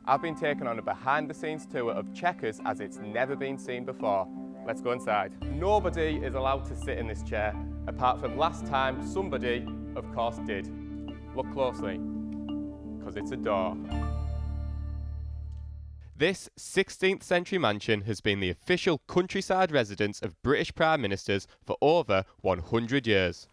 I've been taken on a behind-the-scenes tour of Chequers as it's never been seen before. Let's go inside. Nobody is allowed to sit in this chair, apart from last time somebody, of course, did. Look closely, because it's a door. This 16th century mansion has been the official countryside residence of British Prime Ministers for over 100 years.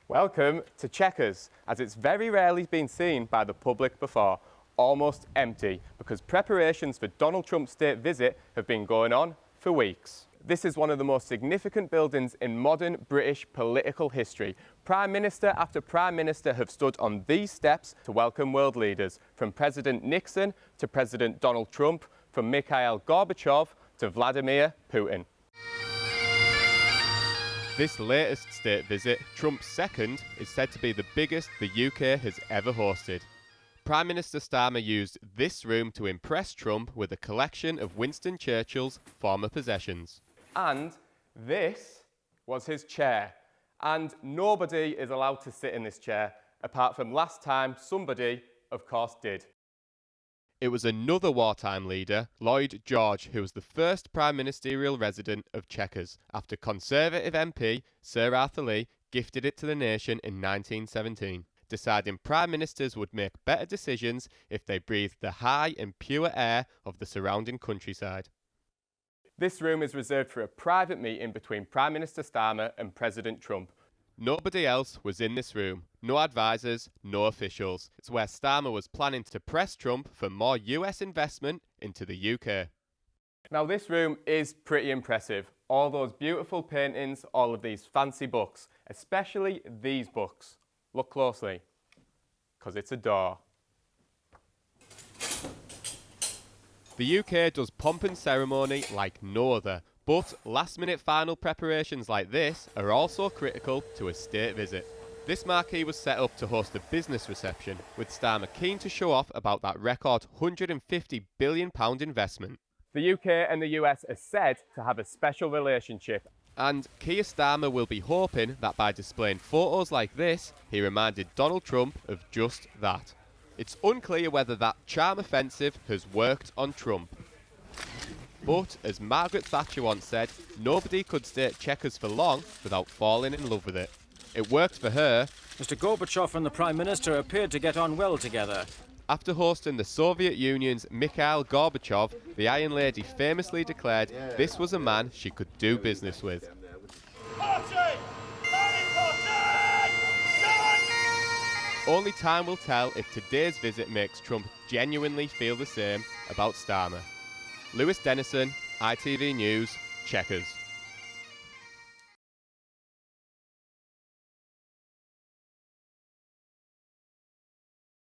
Welcome to Chequers, as it's very rarely been seen by the public before. Almost empty, because preparations for Donald Trump's state visit have been going on for weeks. This is one of the most significant buildings in modern British political history. Prime Minister after Prime Minister have stood on these steps to welcome world leaders, from President Nixon to President Donald Trump, from Mikhail Gorbachev to Vladimir Putin. This latest state visit, Trump's second, is said to be the biggest the UK has ever hosted. Prime Minister Starmer used this room to impress Trump with a collection of Winston Churchill's former possessions. And this was his chair. And nobody is allowed to sit in this chair, apart from last time somebody, of course, did. It was another wartime leader, Lloyd George, who was the first prime ministerial resident of Chequers, after Conservative MP Sir Arthur Lee gifted it to the nation in 1917. Deciding prime ministers would make better decisions if they breathed the high and pure air of the surrounding countryside. This room is reserved for a private meeting between Prime Minister Starmer and President Trump. Nobody else was in this room. No advisors, no officials. It's where Starmer was planning to press Trump for more US investment into the UK. Now this room is pretty impressive. All those beautiful paintings, all of these fancy books, especially these books. Look closely, because it's a door. The UK does pomp and ceremony like no other, but last-minute final preparations like this are also critical to a state visit. This marquee was set up to host a business reception, with Starmer keen to show off about that record £150 billion investment. The UK and the US are said to have a special relationship. And Keir Starmer will be hoping that by displaying photos like this, he reminded Donald Trump of just that. It's unclear whether that charm offensive has worked on Trump. But, as Margaret Thatcher once said, nobody could stay at Chequers for long without falling in love with it. It worked for her. Mr. Gorbachev and the Prime Minister appeared to get on well together. After hosting the Soviet Union's Mikhail Gorbachev, the Iron Lady famously declared this was a man she could do business with. Only time will tell if today's visit makes Trump genuinely feel the same about Starmer. Lewis Dennison, ITV News, Chequers.